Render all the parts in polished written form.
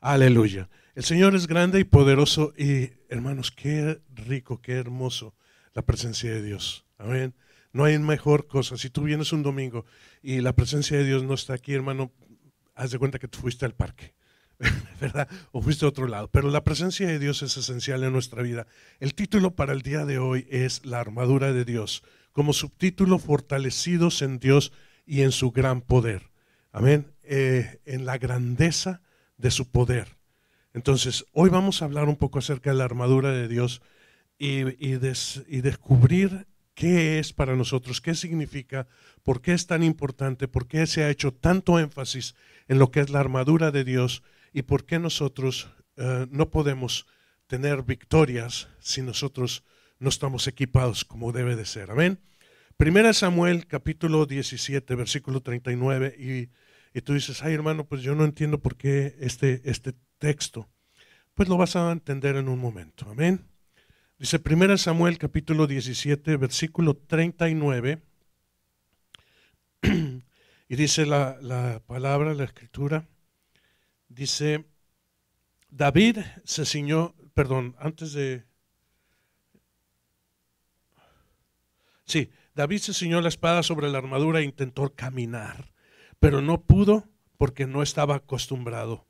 Aleluya. El Señor es grande y poderoso y hermanos, qué rico, qué hermoso la presencia de Dios. Amén. No hay mejor cosa. Si tú vienes un domingo y la presencia de Dios no está aquí, hermano, haz de cuenta que tú fuiste al parque, ¿verdad? O fuiste a otro lado. Pero la presencia de Dios es esencial en nuestra vida. El título para el día de hoy es La armadura de Dios. Como subtítulo, fortalecidos en Dios y en su gran poder. Amén. En la grandeza de su poder. Entonces, hoy vamos a hablar un poco acerca de la armadura de Dios y descubrir qué es para nosotros, qué significa, por qué es tan importante, por qué se ha hecho tanto énfasis en lo que es la armadura de Dios y por qué nosotros no podemos tener victorias si nosotros no estamos equipados como debe de ser. Amén. Primera Samuel capítulo 17, versículo 39 y tú dices, ay hermano, pues yo no entiendo por qué este texto. Pues lo vas a entender en un momento. Amén. Dice 1 Samuel capítulo 17, versículo 39. Y dice la palabra, la escritura, dice, David se ciñó, perdón, David se ciñó la espada sobre la armadura e intentó caminar, pero no pudo porque no estaba acostumbrado.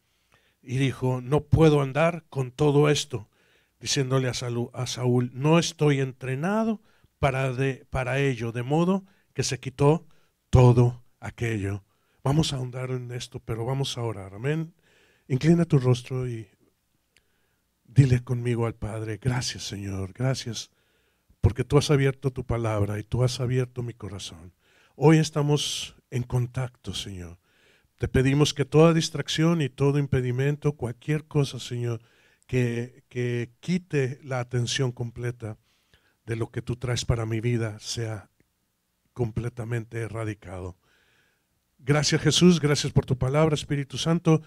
Y dijo, no puedo andar con todo esto, diciéndole a Saúl, no estoy entrenado para ello, de modo que se quitó todo aquello. Vamos a ahondar en esto, pero vamos a orar, amén. Inclina tu rostro y dile conmigo al Padre, gracias Señor, gracias porque tú has abierto tu palabra y tú has abierto mi corazón. Hoy estamos en contacto, Señor. Te pedimos que toda distracción y todo impedimento, cualquier cosa, Señor, que quite la atención completa de lo que tú traes para mi vida, sea completamente erradicado. Gracias Jesús, gracias por tu palabra, Espíritu Santo.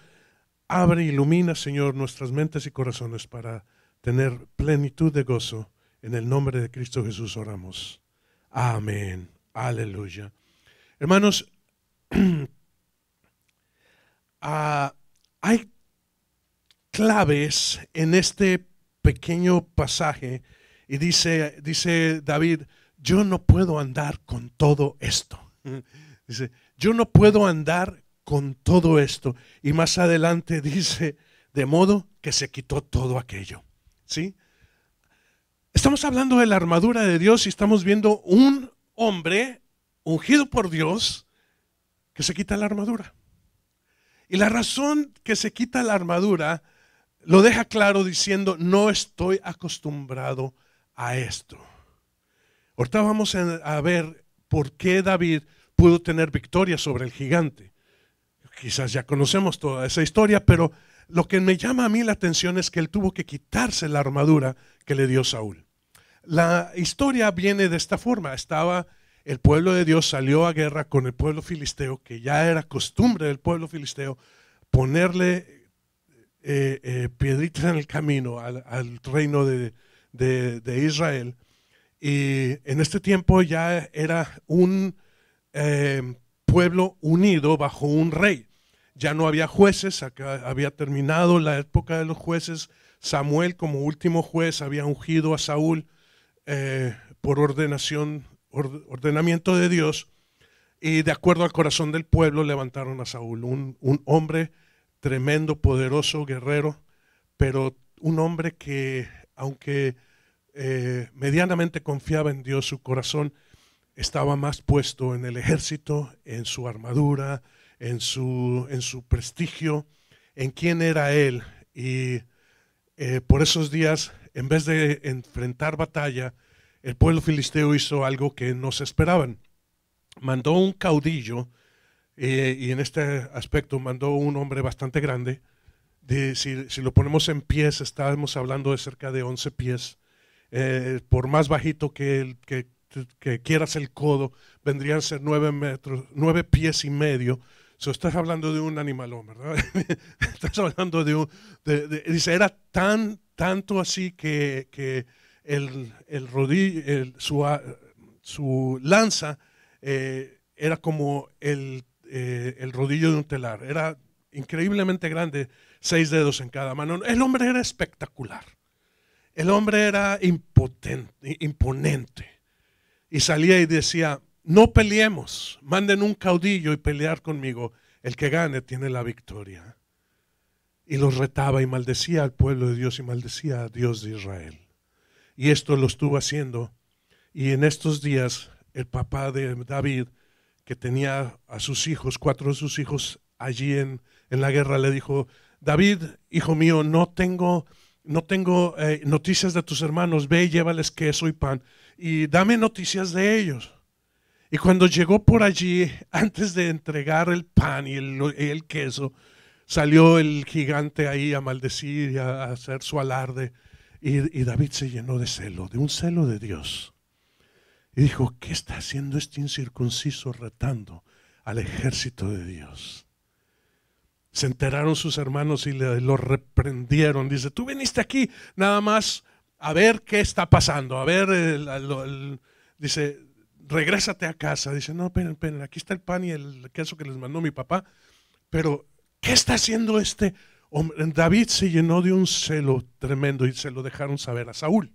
Abre e ilumina, Señor, nuestras mentes y corazones para tener plenitud de gozo. En el nombre de Cristo Jesús oramos. Amén. Aleluya. Hermanos, hay claves en este pequeño pasaje y dice David, yo no puedo andar con todo esto. Dice, yo no puedo andar con todo esto. Y más adelante dice, de modo que se quitó todo aquello. ¿Sí? Estamos hablando de la armadura de Dios y estamos viendo un hombre ungido por Dios que se quita la armadura. Y la razón que se quita la armadura lo deja claro diciendo, no estoy acostumbrado a esto. Ahorita vamos a ver por qué David pudo tener victoria sobre el gigante. Quizás ya conocemos toda esa historia, pero lo que me llama a mí la atención es que él tuvo que quitarse la armadura que le dio Saúl. La historia viene de esta forma. El pueblo de Dios salió a guerra con el pueblo filisteo, que ya era costumbre del pueblo filisteo ponerle piedritas en el camino al reino de Israel. Y en este tiempo ya era un pueblo unido bajo un rey. Ya no había jueces, acá había terminado la época de los jueces. Samuel, como último juez, había ungido a Saúl por ordenamiento de Dios, y de acuerdo al corazón del pueblo levantaron a Saúl, un hombre tremendo, poderoso, guerrero, pero un hombre que aunque medianamente confiaba en Dios, su corazón estaba más puesto en el ejército, en su armadura, en su prestigio, en quién era él. Y por esos días, en vez de enfrentar batalla, el pueblo filisteo hizo algo que no se esperaban. Mandó un caudillo, y en este aspecto mandó un hombre bastante grande. Si lo ponemos en pies, estábamos hablando de cerca de 11 pies. Por más bajito que quieras el codo, vendrían a ser 9 metros, 9 pies y medio. Estás hablando de un animalón, ¿verdad? Estás hablando dice, era tanto así que el rodillo, su lanza era como el rodillo de un telar. Era increíblemente grande, 6 dedos en cada mano. El hombre era espectacular. El hombre era imponente. Y salía y decía, no peleemos, manden un caudillo y pelear conmigo. El que gane tiene la victoria. Y los retaba y maldecía al pueblo de Dios y maldecía a Dios de Israel. Y esto lo estuvo haciendo. Y en estos días, el papá de David, que tenía a sus hijos, 4 de sus hijos allí en la guerra, le dijo, David, hijo mío, no tengo noticias de tus hermanos, ve y llévales queso y pan y dame noticias de ellos. Y cuando llegó por allí, antes de entregar el pan y el queso, salió el gigante ahí a maldecir y a hacer su alarde. Y David se llenó de celo, de un celo de Dios. Y dijo, ¿qué está haciendo este incircunciso retando al ejército de Dios? Se enteraron sus hermanos y lo reprendieron. Dice, tú viniste aquí nada más a ver qué está pasando. A ver, dice, regrésate a casa. Dice, no, esperen, aquí está el pan y el queso que les mandó mi papá. Pero, ¿qué está haciendo este hombre? David se llenó de un celo tremendo y se lo dejaron saber a Saúl.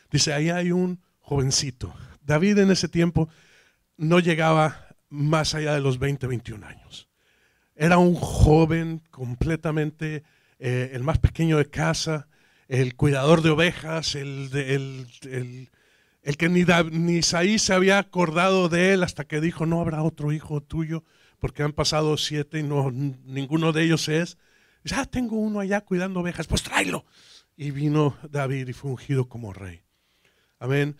Dice, ahí hay un jovencito. David en ese tiempo no llegaba más allá de los 20, 21 años. Era un joven completamente, el más pequeño de casa, el cuidador de ovejas, el que ni Isaí se había acordado de él hasta que dijo, no habrá otro hijo tuyo, porque han pasado 7 y ninguno de ellos es. Dice, tengo uno allá cuidando ovejas, pues tráelo. Y vino David y fue ungido como rey. Amén.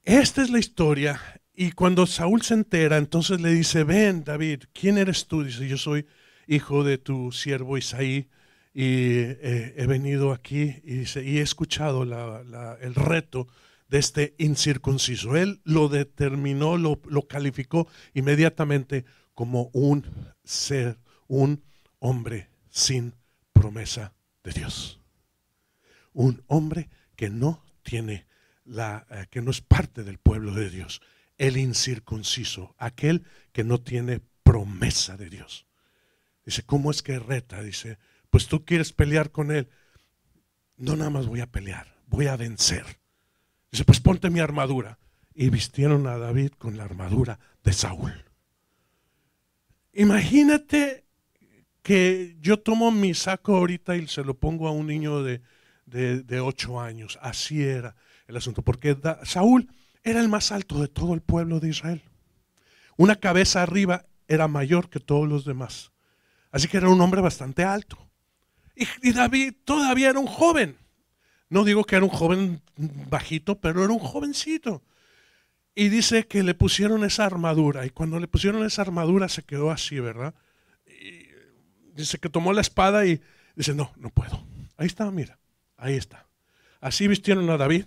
Esta es la historia. Y cuando Saúl se entera, entonces le dice, ven David, ¿quién eres tú? Dice, yo soy hijo de tu siervo Isaí y he venido aquí y he escuchado el reto de este incircunciso. Él lo determinó, lo calificó inmediatamente como un hombre sin promesa de Dios. Un hombre que no tiene que no es parte del pueblo de Dios. El incircunciso, aquel que no tiene promesa de Dios. Dice, ¿cómo es que reta? Dice, pues tú quieres pelear con él. No nada más voy a pelear, voy a vencer. Dice, pues ponte mi armadura. Y vistieron a David con la armadura de Saúl. Imagínate que yo tomo mi saco ahorita y se lo pongo a un niño de 8 años. Así era el asunto, porque Saúl era el más alto de todo el pueblo de Israel. Una cabeza arriba era mayor que todos los demás. Así que era un hombre bastante alto. Y David todavía era un joven. No digo que era un joven bajito, pero era un jovencito. Y dice que le pusieron esa armadura. Y cuando le pusieron esa armadura se quedó así, ¿verdad? Y dice que tomó la espada y dice, no puedo. Ahí está, mira, ahí está. Así vistieron a David.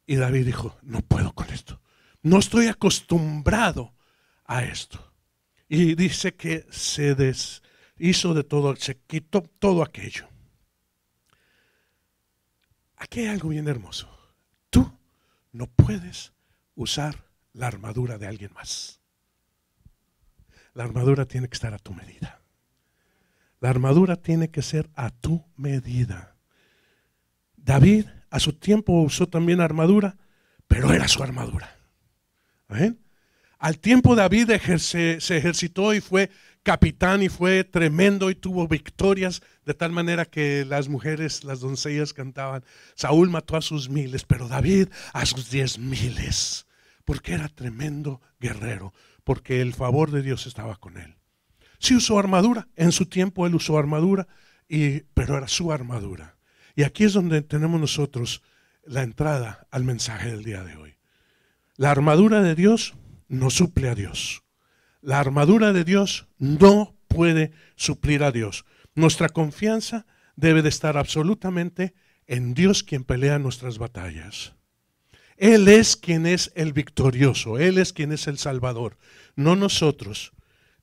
Y David dijo, no puedo con esto. No estoy acostumbrado a esto. Y dice que se deshizo de todo, se quitó todo aquello. Aquí hay algo bien hermoso. Tú no puedes usar la armadura de alguien más. La armadura tiene que estar a tu medida. La armadura tiene que ser a tu medida. David a su tiempo usó también armadura, pero era su armadura. ¿Ven? Al tiempo David se ejercitó y fue capitán y fue tremendo y tuvo victorias de tal manera que las mujeres, las doncellas cantaban, Saúl mató a sus 1000, pero David a sus 10,000, porque era tremendo guerrero, porque el favor de Dios estaba con él. Sí usó armadura, en su tiempo él usó armadura, pero era su armadura. Y aquí es donde tenemos nosotros la entrada al mensaje del día de hoy. La armadura de Dios no suple a Dios. La armadura de Dios no puede suplir a Dios. Nuestra confianza debe de estar absolutamente en Dios, quien pelea nuestras batallas. Él es quien es el victorioso, Él es quien es el salvador, no nosotros.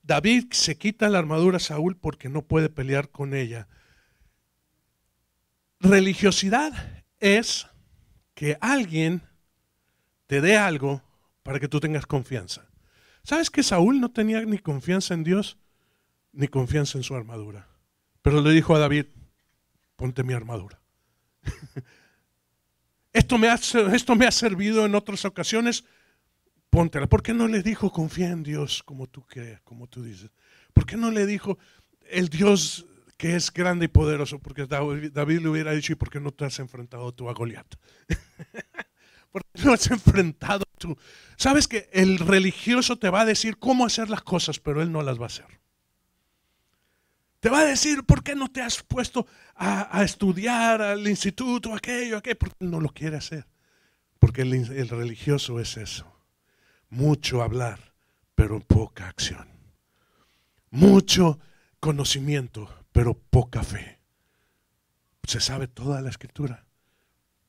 David se quita la armadura a Saúl porque no puede pelear con ella. Religiosidad es que alguien te dé algo para que tú tengas confianza. ¿Sabes que Saúl no tenía ni confianza en Dios? ni confianza en su armadura. Pero le dijo a David, ponte mi armadura. Esto me ha servido en otras ocasiones, póntela. ¿Por qué no le dijo confía en Dios como tú crees, como tú dices? ¿Por qué no le dijo el Dios que es grande y poderoso? Porque David le hubiera dicho, ¿y por qué no te has enfrentado tú a Goliat? ¿Por qué no has enfrentado tú? Sabes que el religioso te va a decir cómo hacer las cosas, pero él no las va a hacer. Te va a decir, ¿por qué no te has puesto a estudiar al instituto, aquello? Porque él no lo quiere hacer. Porque el religioso es eso. Mucho hablar, pero poca acción. Mucho conocimiento, pero poca fe. Se sabe toda la escritura,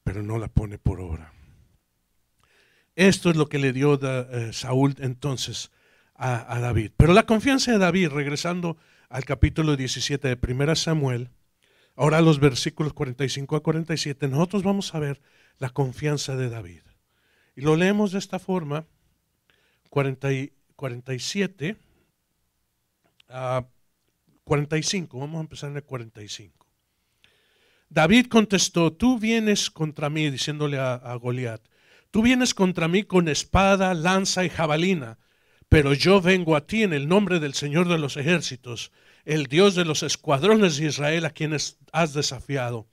pero no la pone por obra. Esto es lo que le dio Saúl entonces a David. Pero la confianza de David, regresando al capítulo 17 de 1 Samuel, ahora los versículos 45 a 47, nosotros vamos a ver la confianza de David. Y lo leemos de esta forma, 47 a 45, vamos a empezar en el 45. David contestó, tú vienes contra mí, diciéndole a Goliat, tú vienes contra mí con espada, lanza y jabalina, pero yo vengo a ti en el nombre del Señor de los ejércitos, el Dios de los escuadrones de Israel, a quienes has desafiado.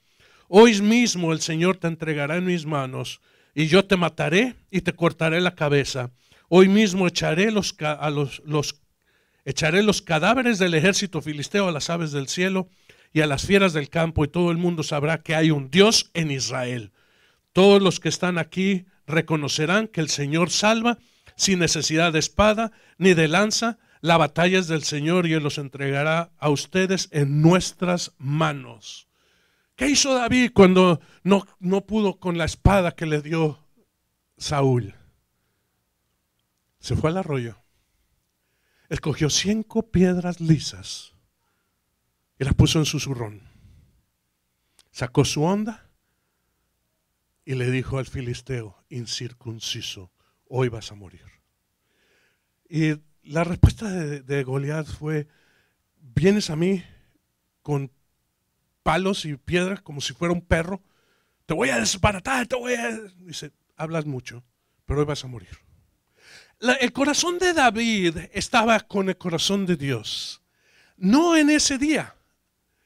Hoy mismo el Señor te entregará en mis manos, y yo te mataré y te cortaré la cabeza. Hoy mismo echaré los cadáveres del ejército filisteo a las aves del cielo y a las fieras del campo, y todo el mundo sabrá que hay un Dios en Israel. Todos los que están aquí reconocerán que el Señor salva sin necesidad de espada ni de lanza. La batalla es del Señor y Él los entregará a ustedes en nuestras manos. ¿Qué hizo David cuando no pudo con la espada que le dio Saúl? Se fue al arroyo, escogió 5 piedras lisas y las puso en su zurrón. Sacó su honda y le dijo al filisteo incircunciso, hoy vas a morir. Y la respuesta de Goliat fue, vienes a mí con palos y piedras como si fuera un perro, te voy a desbaratar, Dice, hablas mucho, pero hoy vas a morir. El corazón de David estaba con el corazón de Dios. No en ese día.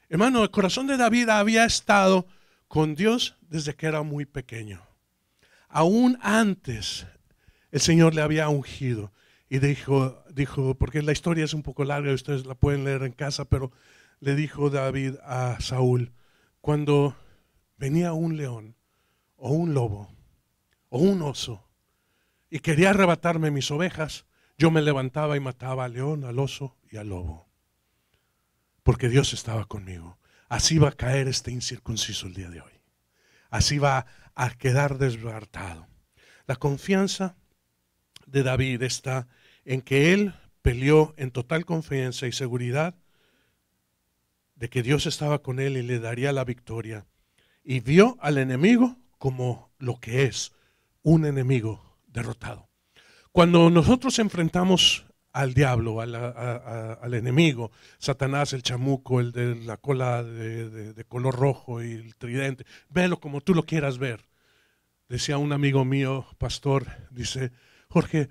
Hermano, el corazón de David había estado con Dios desde que era muy pequeño. Aún antes el Señor le había ungido. Y dijo, porque la historia es un poco larga y ustedes la pueden leer en casa, pero le dijo David a Saúl, cuando venía un león o un lobo o un oso y quería arrebatarme mis ovejas, yo me levantaba y mataba al león, al oso y al lobo. Porque Dios estaba conmigo. Así va a caer este incircunciso el día de hoy. Así va a quedar desbaratado. La confianza de David está en que él peleó en total confianza y seguridad de que Dios estaba con él y le daría la victoria. Y vio al enemigo como lo que es, un enemigo derrotado. Cuando nosotros enfrentamos al diablo, al enemigo, Satanás, el chamuco, el de la cola de color rojo y el tridente, velo como tú lo quieras ver. Decía un amigo mío, pastor, dice, Jorge,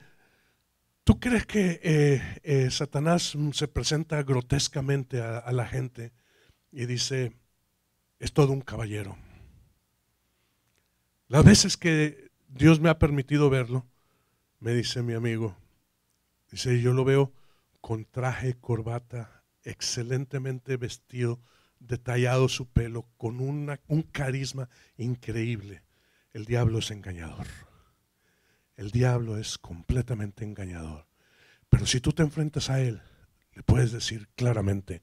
¿tú crees que Satanás se presenta grotescamente a la gente? Y dice, es todo un caballero. Las veces que Dios me ha permitido verlo, me dice mi amigo, dice, yo lo veo con traje, corbata, excelentemente vestido, detallado su pelo, con un carisma increíble. El diablo es engañador. El diablo es completamente engañador. Pero si tú te enfrentas a él, le puedes decir claramente,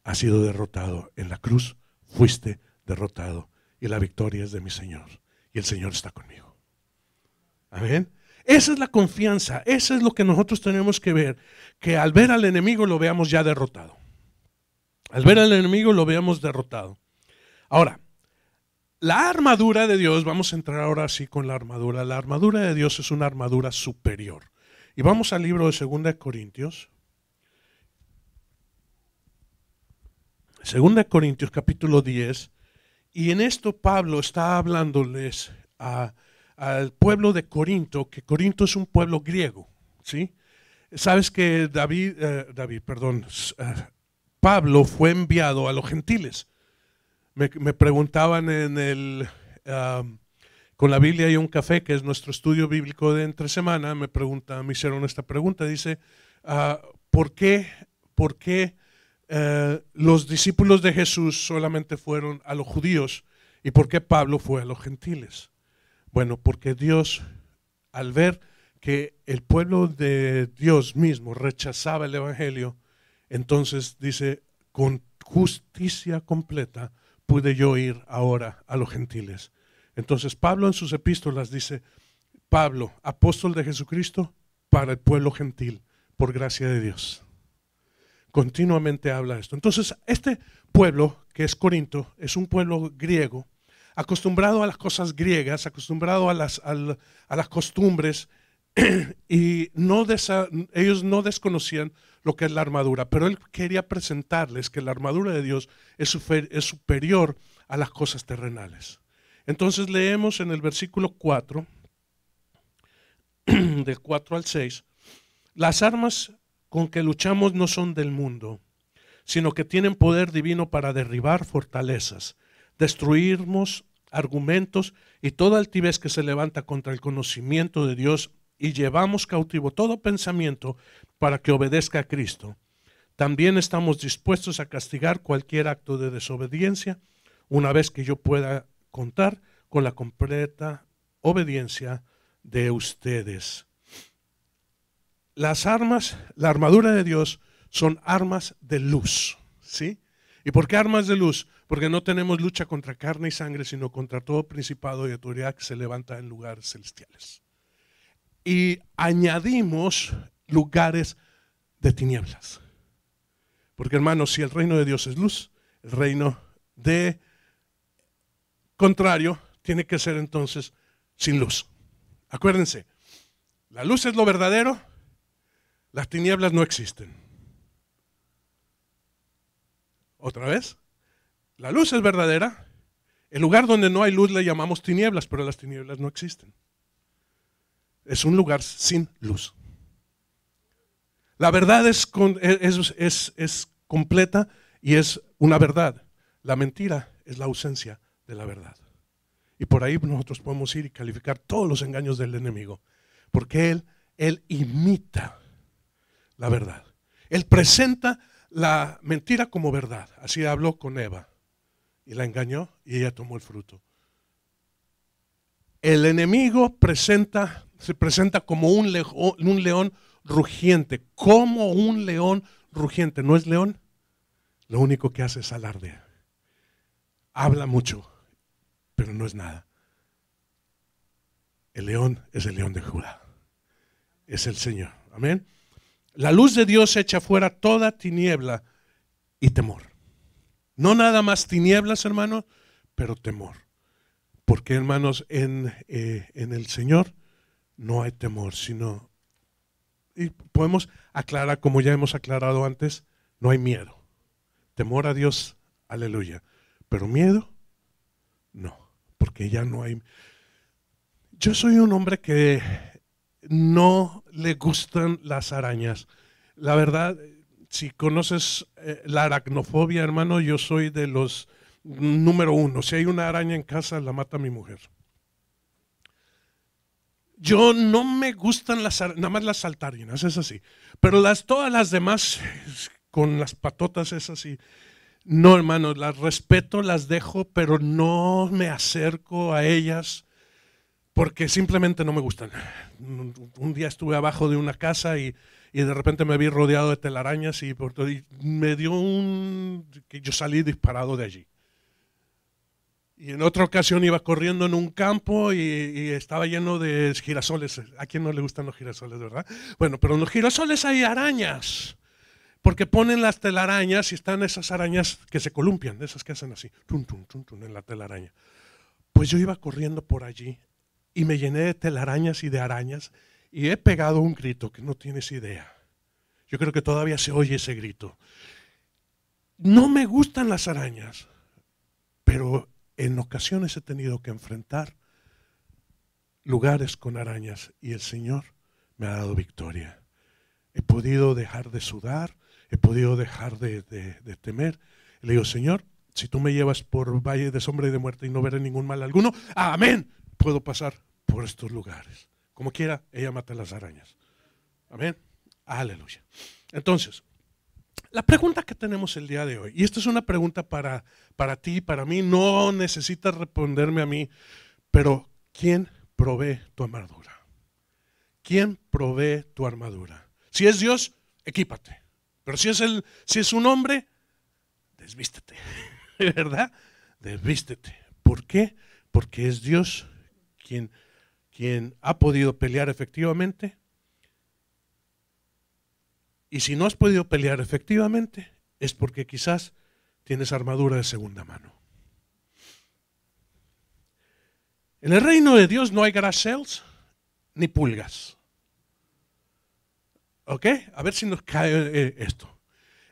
has sido derrotado en la cruz, fuiste derrotado y la victoria es de mi Señor. Y el Señor está conmigo. Amén. Esa es la confianza, eso es lo que nosotros tenemos que ver, que al ver al enemigo lo veamos ya derrotado. Al ver al enemigo lo veamos derrotado. Ahora, la armadura de Dios, vamos a entrar ahora sí con la armadura. La armadura de Dios es una armadura superior. Y vamos al libro de 2 Corintios. Segunda de Corintios capítulo 10, y en esto Pablo está hablándoles al pueblo de Corinto, que Corinto es un pueblo griego, ¿sí? Sabes que Pablo fue enviado a los gentiles. Me preguntaban con la Biblia y un café, que es nuestro estudio bíblico de entre semana, me hicieron esta pregunta, dice, ¿por qué los discípulos de Jesús solamente fueron a los judíos y por qué Pablo fue a los gentiles? Bueno, porque Dios, al ver que el pueblo de Dios mismo rechazaba el evangelio, entonces dice, con justicia completa pude yo ir ahora a los gentiles. Entonces Pablo en sus epístolas dice, Pablo, apóstol de Jesucristo para el pueblo gentil, por gracia de Dios. Continuamente habla esto. Entonces este pueblo que es Corinto es un pueblo griego, acostumbrado a las cosas griegas, acostumbrado a las costumbres, y ellos no desconocían lo que es la armadura, pero él quería presentarles que la armadura de Dios es superior a las cosas terrenales. Entonces leemos en el versículo 4, del 4 al 6, las armas con que luchamos no son del mundo, sino que tienen poder divino para derribar fortalezas, destruirnos argumentos y toda altivez que se levanta contra el conocimiento de Dios, y llevamos cautivo todo pensamiento para que obedezca a Cristo. También estamos dispuestos a castigar cualquier acto de desobediencia, una vez que yo pueda contar con la completa obediencia de ustedes. Las armas, la armadura de Dios son armas de luz, ¿sí? ¿Y por qué armas de luz? Porque no tenemos lucha contra carne y sangre, sino contra todo principado y autoridad que se levanta en lugares celestiales. Y añadimos lugares de tinieblas. Porque hermanos, si el reino de Dios es luz, el reino de contrario tiene que ser entonces sin luz. Acuérdense, la luz es lo verdadero, las tinieblas no existen. Otra vez, la luz es verdadera, el lugar donde no hay luz le llamamos tinieblas, pero las tinieblas no existen. Es un lugar sin luz. La verdad es completa y es una verdad. La mentira es la ausencia de la verdad. Y por ahí nosotros podemos ir y calificar todos los engaños del enemigo. Porque él imita la verdad. Él presenta la mentira como verdad. Así habló con Eva. Y la engañó y ella tomó el fruto. El enemigo se presenta como un león rugiente. Como un león rugiente. ¿No es león? Lo único que hace es alardear. Habla mucho, pero no es nada. El león es el león de Judá. Es el Señor. Amén. La luz de Dios echa fuera toda tiniebla y temor. No nada más tinieblas, hermanos, pero temor. Porque, hermanos, en el Señor no hay temor, sino, y podemos aclarar, como ya hemos aclarado antes, no hay miedo. Temor a Dios, aleluya. Pero miedo, no, porque ya no hay. Yo soy un hombre que no le gustan las arañas. La verdad, si conoces la aracnofobia, hermano, yo soy de los número 1. Si hay una araña en casa, la mata mi mujer. Yo no me gustan nada más las saltarinas, es así. Pero todas las demás, con las patotas, es así. No, hermano, las respeto, las dejo, pero no me acerco a ellas porque simplemente no me gustan. Un día estuve abajo de una casa y de repente me vi rodeado de telarañas y me dio que yo salí disparado de allí. Y en otra ocasión iba corriendo en un campo y estaba lleno de girasoles. ¿A quién no le gustan los girasoles, verdad? Bueno, pero en los girasoles hay arañas. Porque ponen las telarañas y están esas arañas que se columpian, de esas que hacen así, tum, tum, tum, tum, en la telaraña. Pues yo iba corriendo por allí y me llené de telarañas y de arañas y he pegado un grito que no tienes idea. Yo creo que todavía se oye ese grito. No me gustan las arañas, pero en ocasiones he tenido que enfrentar lugares con arañas y el Señor me ha dado victoria. He podido dejar de sudar, he podido dejar de temer. Le digo, Señor, si tú me llevas por valle de sombra y de muerte y no veré ningún mal alguno, amén, puedo pasar por estos lugares. Como quiera, ella mata las arañas. Amén, aleluya. Entonces, la pregunta que tenemos el día de hoy, y esta es una pregunta para ti, para mí, no necesitas responderme a mí, pero ¿quién provee tu armadura? ¿Quién provee tu armadura? Si es Dios, equípate. Pero si es un hombre, desvístete, ¿verdad? Desvístete. ¿Por qué? Porque es Dios quien ha podido pelear efectivamente. Y si no has podido pelear efectivamente, es porque quizás tienes armadura de segunda mano. En el reino de Dios no hay garage sales ni pulgas. ¿Ok? A ver si nos cae esto.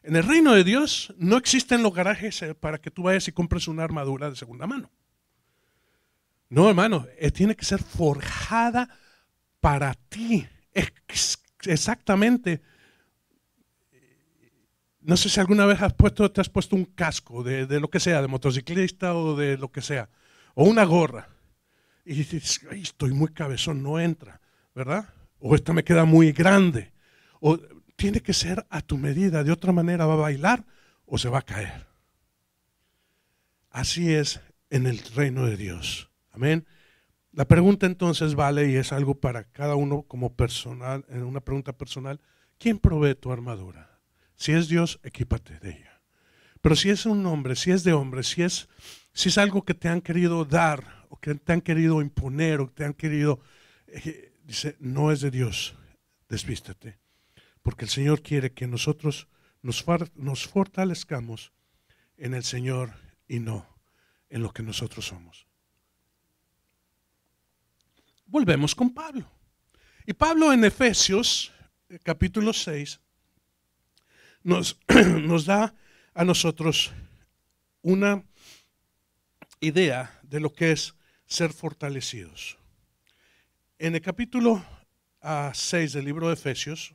En el reino de Dios no existen los garajes para que tú vayas y compres una armadura de segunda mano. No, hermano, tiene que ser forjada para ti. Exactamente. No sé si alguna vez te has puesto un casco de lo que sea, de motociclista o de lo que sea, o una gorra. Y dices, ay, estoy muy cabezón, no entra, ¿verdad? O esta me queda muy grande. O tiene que ser a tu medida, de otra manera va a bailar o se va a caer. Así es en el reino de Dios. Amén. La pregunta entonces vale y es algo para cada uno como personal, en una pregunta personal, ¿quién provee tu armadura? Si es Dios, equípate de ella. Pero si es un hombre, si es de hombre, si es algo que te han querido dar o que te han querido imponer o que te han querido, dice, no es de Dios, desvístete. Porque el Señor quiere que nosotros nos fortalezcamos en el Señor y no en lo que nosotros somos. Volvemos con Pablo. Y Pablo en Efesios, capítulo 6, nos da a nosotros una idea de lo que es ser fortalecidos. En el capítulo 6 del libro de Efesios,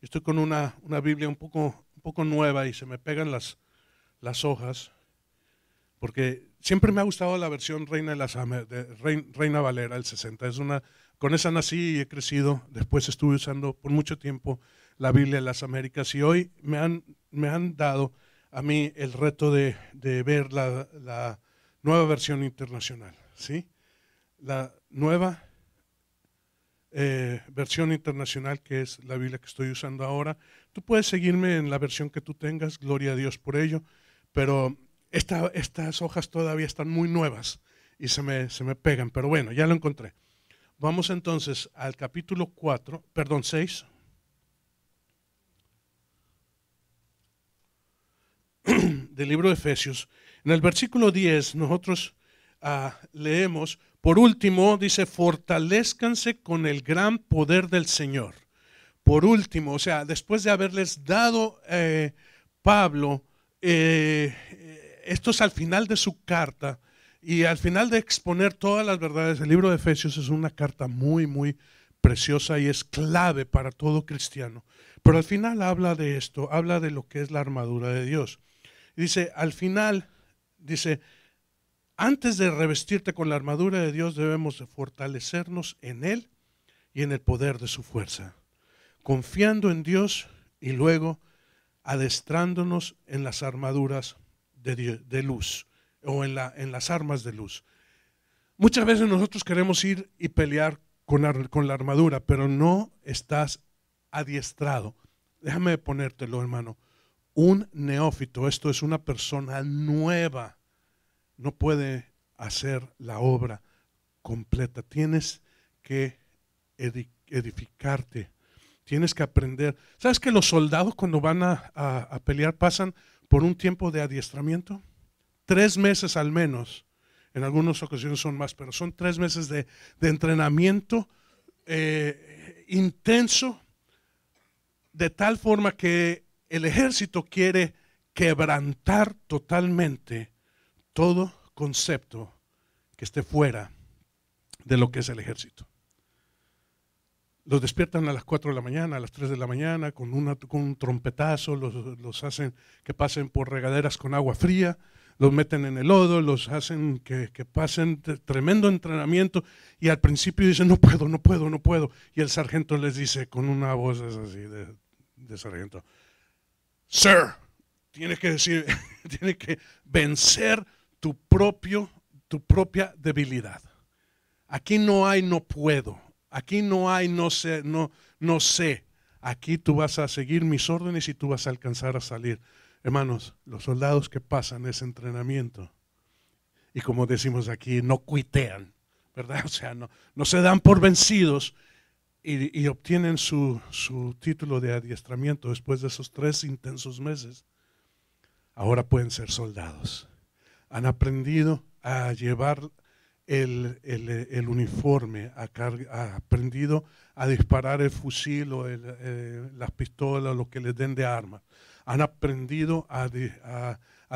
estoy con una Biblia un poco nueva y se me pegan las hojas, porque siempre me ha gustado la versión Reina Valera, el 60. Con esa nací y he crecido. Después estuve usando por mucho tiempo la Biblia de las Américas y hoy me han dado a mí el reto de ver la nueva versión internacional, ¿sí? La nueva versión internacional, que es la Biblia que estoy usando ahora. Tú puedes seguirme en la versión que tú tengas, gloria a Dios por ello, pero estas hojas todavía están muy nuevas y se me pegan, pero bueno, ya lo encontré. Vamos entonces al capítulo 6. Del libro de Efesios. En el versículo 10 nosotros leemos, por último, dice, fortalezcanse con el gran poder del Señor. Por último, o sea, después de haberles dado Pablo, esto es al final de su carta, y al final de exponer todas las verdades, el libro de Efesios es una carta muy, muy preciosa y es clave para todo cristiano. Pero al final habla de esto, habla de lo que es la armadura de Dios. Dice, al final, dice, antes de revestirte con la armadura de Dios, debemos de fortalecernos en Él y en el poder de su fuerza, confiando en Dios y luego adestrándonos en las armaduras de luz o en las armas de luz. Muchas veces nosotros queremos ir y pelear con la armadura, pero no estás adiestrado. Déjame ponértelo, hermano. Un neófito, esto es una persona nueva, no puede hacer la obra completa. Tienes que edificarte, tienes que aprender. ¿Sabes que los soldados cuando van a pelear pasan por un tiempo de adiestramiento? 3 meses al menos, en algunas ocasiones son más, pero son 3 meses de entrenamiento intenso, de tal forma que el ejército quiere quebrantar totalmente todo concepto que esté fuera de lo que es el ejército. Los despiertan a las 4 de la mañana, a las 3 de la mañana, con un trompetazo, los hacen que pasen por regaderas con agua fría, los meten en el lodo, los hacen que pasen tremendo entrenamiento, y al principio dicen, no puedo, y el sargento les dice con una voz así de sargento, Sir, tiene que decir, tiene que vencer tu propia debilidad. Aquí no hay no puedo. Aquí no hay no sé. Aquí tú vas a seguir mis órdenes y tú vas a alcanzar a salir. Hermanos, los soldados que pasan ese entrenamiento y como decimos aquí, no cuitean, ¿verdad? O sea, no se dan por vencidos y obtienen su título de adiestramiento después de esos 3 intensos meses. Ahora pueden ser soldados. Han aprendido a llevar el uniforme, ha aprendido a disparar el fusil o las pistolas, lo que les den de arma. Han aprendido a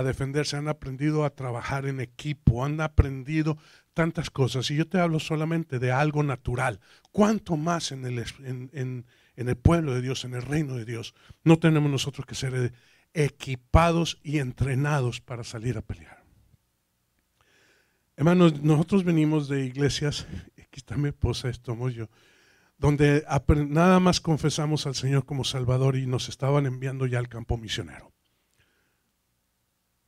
defenderse, han aprendido a trabajar en equipo, han aprendido tantas cosas. Y yo te hablo solamente de algo natural. ¿Cuánto más en el pueblo de Dios, en el reino de Dios? No tenemos nosotros que ser equipados y entrenados para salir a pelear. Hermanos, nosotros venimos de iglesias, aquí está mi esposa, estamos yo, donde nada más confesamos al Señor como Salvador y nos estaban enviando ya al campo misionero.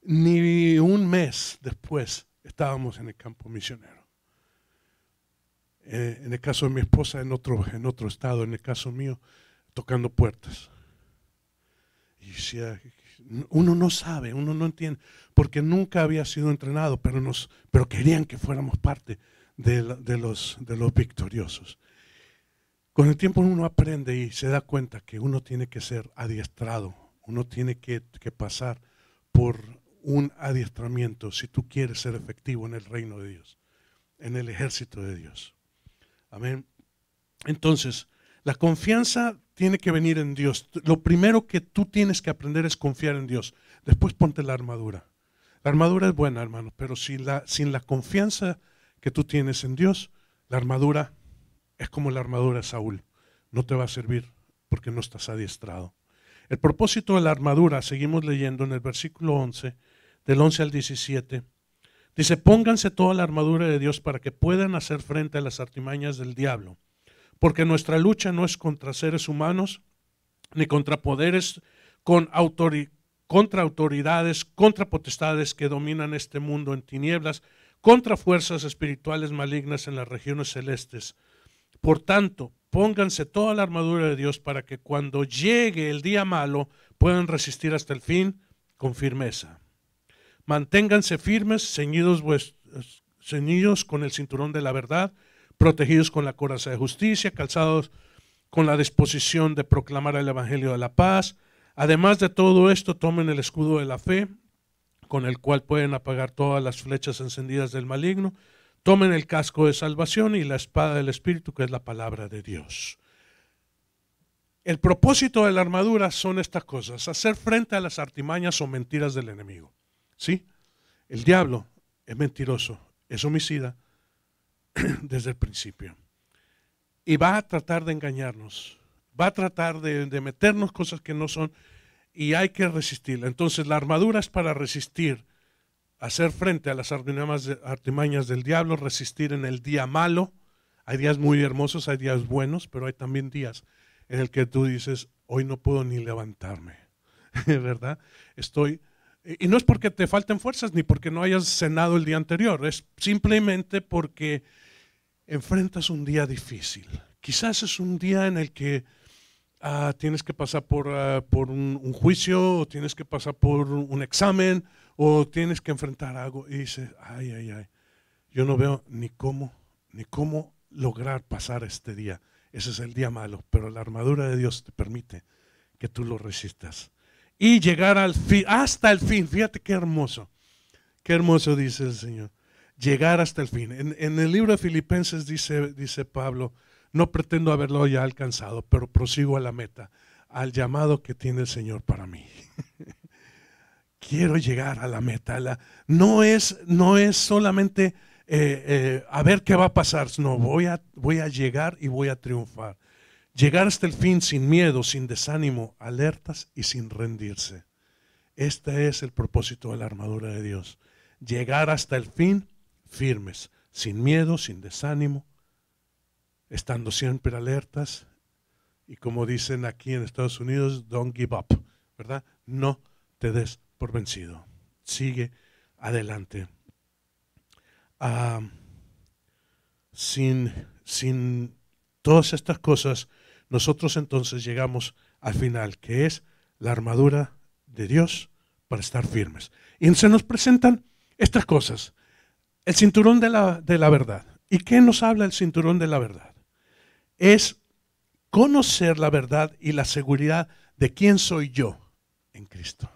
Ni un mes después estábamos en el campo misionero. En el caso de mi esposa en otro estado, en el caso mío tocando puertas. Y decía, uno no sabe, uno no entiende, porque nunca había sido entrenado, pero querían que fuéramos parte de los victoriosos. Con el tiempo uno aprende y se da cuenta que uno tiene que ser adiestrado, uno tiene que pasar por un adiestramiento si tú quieres ser efectivo en el reino de Dios, en el ejército de Dios. Amén. Entonces, la confianza tiene que venir en Dios. Lo primero que tú tienes que aprender es confiar en Dios. Después ponte la armadura. La armadura es buena, hermano, pero sin la confianza que tú tienes en Dios, la armadura es como la armadura de Saúl. No te va a servir porque no estás adiestrado. El propósito de la armadura, seguimos leyendo en el versículo 11, del 11 al 17, dice, pónganse toda la armadura de Dios para que puedan hacer frente a las artimañas del diablo. Porque nuestra lucha no es contra seres humanos, ni contra poderes, contra autoridades, contra potestades que dominan este mundo en tinieblas, contra fuerzas espirituales malignas en las regiones celestes. Por tanto, pónganse toda la armadura de Dios para que cuando llegue el día malo puedan resistir hasta el fin con firmeza. Manténganse firmes, ceñidos con el cinturón de la verdad, protegidos con la coraza de justicia, calzados con la disposición de proclamar el evangelio de la paz. Además de todo esto, tomen el escudo de la fe, con el cual pueden apagar todas las flechas encendidas del maligno. Tomen el casco de salvación y la espada del Espíritu, que es la palabra de Dios. El propósito de la armadura son estas cosas: hacer frente a las artimañas o mentiras del enemigo. ¿Sí? El diablo es mentiroso, es homicida desde el principio. Y va a tratar de engañarnos, va a tratar de meternos cosas que no son, y hay que resistirla. Entonces la armadura es para resistir, hacer frente a las artimañas del diablo, resistir en el día malo. Hay días muy hermosos, hay días buenos, pero hay también días en el que tú dices, hoy no puedo ni levantarme, ¿verdad? Y no es porque te falten fuerzas ni porque no hayas cenado el día anterior, es simplemente porque enfrentas un día difícil. Quizás es un día en el que tienes que pasar por un juicio, o tienes que pasar por un examen, o tienes que enfrentar algo y dices, ay, yo no veo ni cómo lograr pasar este día. Ese es el día malo, pero la armadura de Dios te permite que tú lo resistas y llegar al fin, hasta el fin. Fíjate qué hermoso dice el Señor, llegar hasta el fin. En el libro de Filipenses dice Pablo, no pretendo haberlo ya alcanzado, pero prosigo a la meta, al llamado que tiene el Señor para mí. Quiero llegar a la meta. No es solamente a ver qué va a pasar, no, voy a llegar y voy a triunfar. Llegar hasta el fin sin miedo, sin desánimo, alertas y sin rendirse. Este es el propósito de la armadura de Dios. Llegar hasta el fin firmes, sin miedo, sin desánimo, estando siempre alertas y como dicen aquí en Estados Unidos, don't give up, ¿verdad? No te des por vencido. Sigue adelante. Sin todas estas cosas, nosotros entonces llegamos al final, que es la armadura de Dios para estar firmes. Y se nos presentan estas cosas. El cinturón de la verdad. ¿Y qué nos habla el cinturón de la verdad? Es conocer la verdad y la seguridad de quién soy yo en Cristo.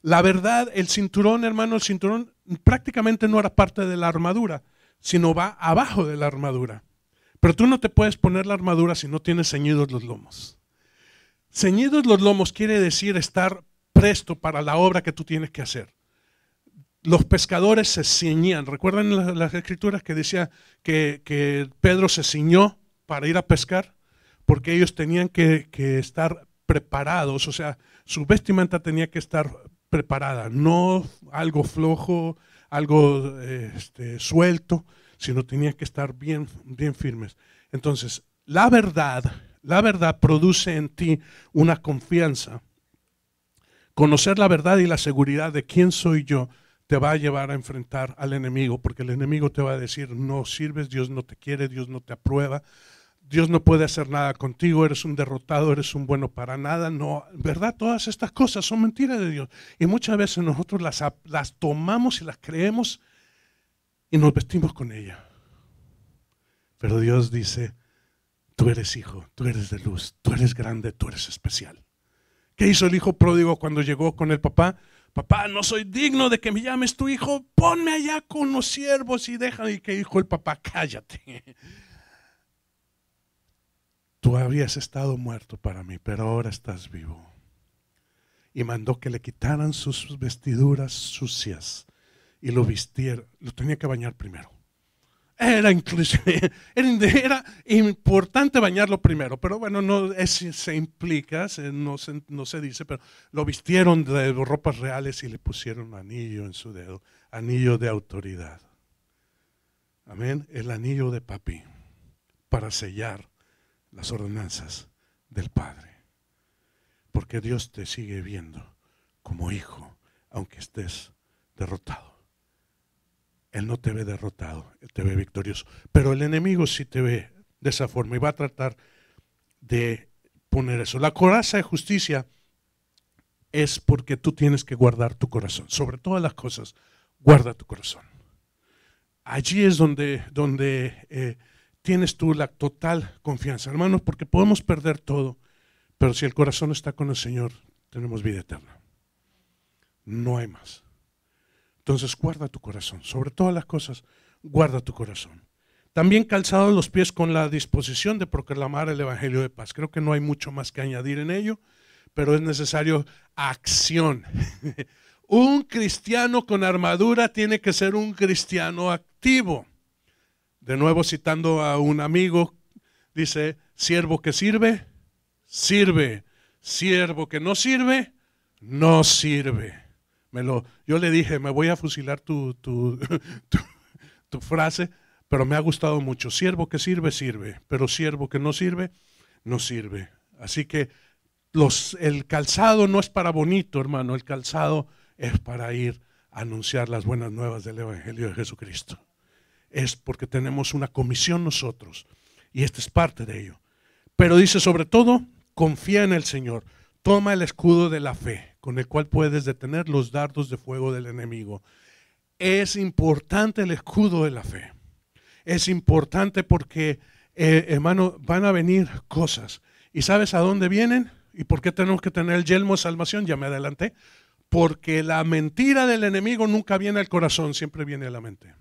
La verdad, el cinturón, hermano, el cinturón prácticamente no era parte de la armadura, sino va abajo de la armadura. Pero tú no te puedes poner la armadura si no tienes ceñidos los lomos. Ceñidos los lomos quiere decir estar presto para la obra que tú tienes que hacer. Los pescadores se ceñían. ¿Recuerdan las escrituras que decía que Pedro se ciñó para ir a pescar? Porque ellos tenían que estar preparados, o sea, su vestimenta tenía que estar preparada, no algo flojo, algo suelto, sino tenían que estar bien firmes. Entonces, la verdad produce en ti una confianza. Conocer la verdad y la seguridad de quién soy yo te va a llevar a enfrentar al enemigo, porque el enemigo te va a decir, no sirves, Dios no te quiere, Dios no te aprueba, Dios no puede hacer nada contigo, eres un derrotado, eres un bueno para nada. No, ¿verdad? Todas estas cosas son mentiras de Dios. Y muchas veces nosotros las tomamos y las creemos y nos vestimos con ella. Pero Dios dice, tú eres hijo, tú eres de luz, tú eres grande, tú eres especial. ¿Qué hizo el hijo pródigo cuando llegó con el papá? Papá, no soy digno de que me llames tu hijo, ponme allá con los siervos y déjame. ¿Y qué dijo el papá? Cállate. Tú habías estado muerto para mí, pero ahora estás vivo. Y mandó que le quitaran sus vestiduras sucias y lo vistieron. Lo tenía que bañar primero. Era importante bañarlo primero, pero bueno, no se implica, no se dice, pero lo vistieron de ropas reales y le pusieron un anillo en su dedo, anillo de autoridad. Amén, el anillo de papi para sellar las ordenanzas del Padre. Porque Dios te sigue viendo como hijo, aunque estés derrotado. Él no te ve derrotado, Él te ve victorioso. Pero el enemigo sí te ve de esa forma y va a tratar de poner eso. La coraza de justicia es porque tú tienes que guardar tu corazón. Sobre todas las cosas, guarda tu corazón. Allí es donde tienes tú la total confianza, hermanos, porque podemos perder todo, pero si el corazón está con el Señor, tenemos vida eterna. No hay más. Entonces guarda tu corazón, sobre todas las cosas, guarda tu corazón. También calzados los pies con la disposición de proclamar el evangelio de paz. Creo que no hay mucho más que añadir en ello, pero es necesario acción. Un cristiano con armadura tiene que ser un cristiano activo. De nuevo citando a un amigo, dice, siervo que sirve, sirve. Siervo que no sirve, no sirve. Yo le dije, me voy a fusilar tu frase, pero me ha gustado mucho. Siervo que sirve, sirve, pero siervo que no sirve, no sirve. Así que el calzado no es para bonito, hermano, el calzado es para ir a anunciar las buenas nuevas del Evangelio de Jesucristo. Es porque tenemos una comisión nosotros, y esta es parte de ello. Pero dice, sobre todo, confía en el Señor. Toma el escudo de la fe, con el cual puedes detener los dardos de fuego del enemigo. Es importante el escudo de la fe. Es importante porque, hermano, van a venir cosas. ¿Y sabes a dónde vienen? ¿Y por qué tenemos que tener el yelmo de salvación? Ya me adelanté. Porque la mentira del enemigo nunca viene al corazón, siempre viene a la mente.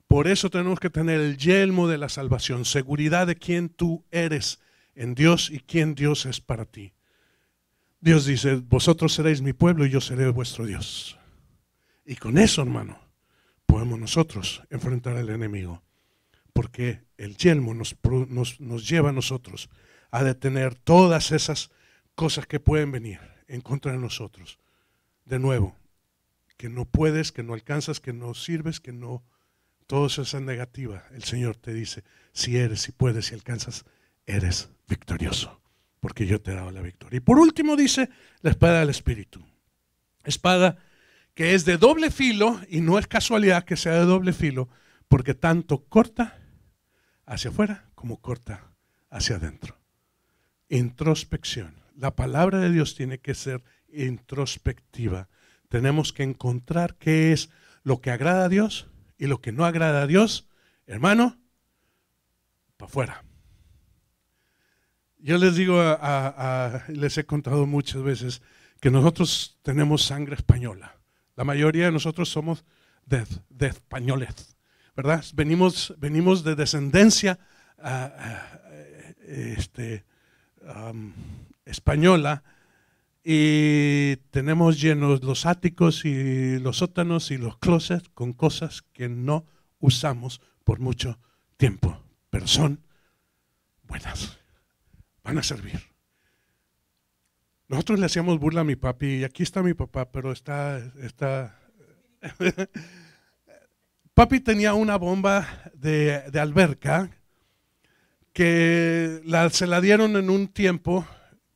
Por eso tenemos que tener el yelmo de la salvación, seguridad de quién tú eres en Dios y quién Dios es para ti. Dios dice, vosotros seréis mi pueblo y yo seré vuestro Dios. Y con eso, hermano, podemos nosotros enfrentar al enemigo. Porque el yelmo nos lleva a nosotros a detener todas esas cosas que pueden venir en contra de nosotros. De nuevo, que no puedes, que no alcanzas, que no sirves, que no, todo eso es negativa. El Señor te dice, si eres, si puedes, si alcanzas, eres victorioso, porque yo te he dado la victoria. Y por último dice, la espada del Espíritu. Espada que es de doble filo, y no es casualidad que sea de doble filo, porque tanto corta hacia afuera como corta hacia adentro. Introspección. La palabra de Dios tiene que ser introspectiva. Tenemos que encontrar qué es lo que agrada a Dios y lo que no agrada a Dios, hermano, para afuera. Yo les digo, les he contado muchas veces que nosotros tenemos sangre española. La mayoría de nosotros somos de españoles, ¿verdad? Venimos de descendencia española, y tenemos llenos los áticos y los sótanos y los closets con cosas que no usamos por mucho tiempo, pero son buenas, van a servir. Nosotros le hacíamos burla a mi papi, y aquí está mi papá, pero está papi tenía una bomba de alberca que se la dieron en un tiempo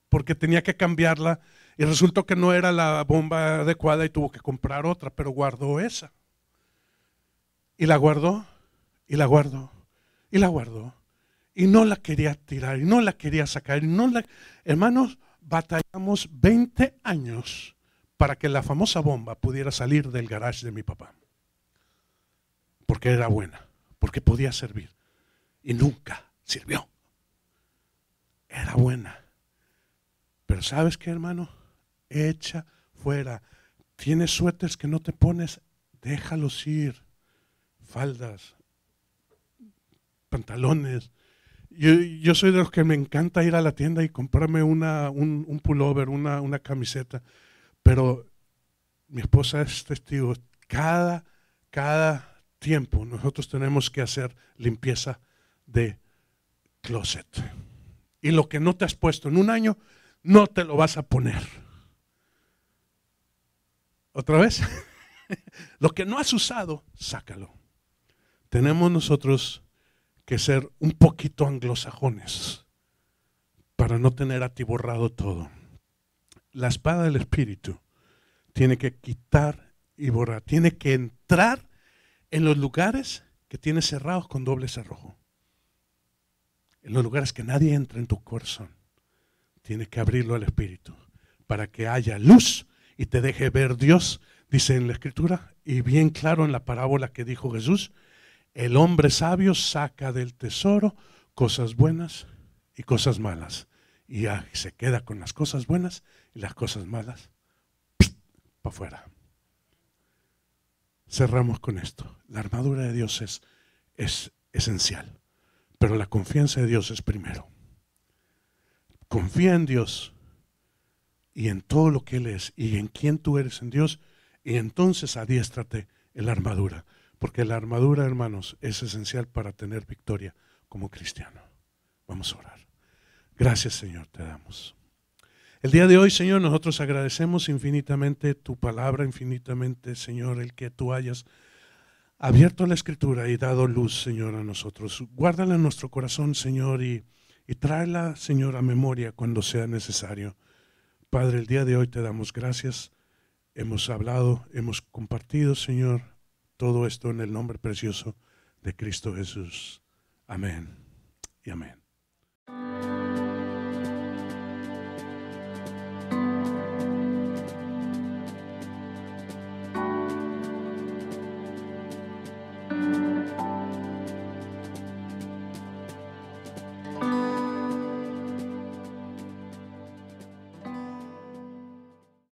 porque tenía que cambiarla, y resultó que no era la bomba adecuada y tuvo que comprar otra, pero guardó esa. Y la guardó, y la guardó, y la guardó. Y no la quería tirar, y no la quería sacar. Hermanos, batallamos 20 años para que la famosa bomba pudiera salir del garage de mi papá. Porque era buena, porque podía servir. Y nunca sirvió. Era buena. Pero ¿sabes qué, hermano? Echa fuera. Tienes suéteres que no te pones, déjalos ir. Faldas, pantalones. Yo soy de los que me encanta ir a la tienda y comprarme un pullover, una camiseta. Pero mi esposa es testigo. Cada tiempo nosotros tenemos que hacer limpieza de closet. Y lo que no te has puesto en un año, no te lo vas a poner. ¿Otra vez? Lo que no has usado, sácalo. Tenemos nosotros que ser un poquito anglosajones para no tener atiborrado todo. La espada del Espíritu tiene que quitar y borrar, tiene que entrar en los lugares que tienes cerrados con doble cerrojo. En los lugares que nadie entra en tu corazón. Tiene que abrirlo al Espíritu para que haya luz y te deje ver Dios. Dice en la Escritura, y bien claro en la parábola que dijo Jesús, el hombre sabio saca del tesoro cosas buenas y cosas malas. Y se queda con las cosas buenas y las cosas malas para afuera. Cerramos con esto. La armadura de Dios es esencial, pero la confianza de Dios es primero. Confía en Dios y en todo lo que Él es y en quién tú eres en Dios, y entonces adiéstrate en la armadura, porque la armadura, hermanos, es esencial para tener victoria como cristiano. Vamos a orar. Gracias, Señor, te damos. El día de hoy, Señor, nosotros agradecemos infinitamente tu palabra, infinitamente, Señor, el que tú hayas abierto la Escritura y dado luz, Señor, a nosotros. Guárdala en nuestro corazón, Señor, y tráela, Señor, a memoria cuando sea necesario. Padre, el día de hoy te damos gracias. Hemos hablado, hemos compartido, Señor, todo esto en el nombre precioso de Cristo Jesús. Amén y amén.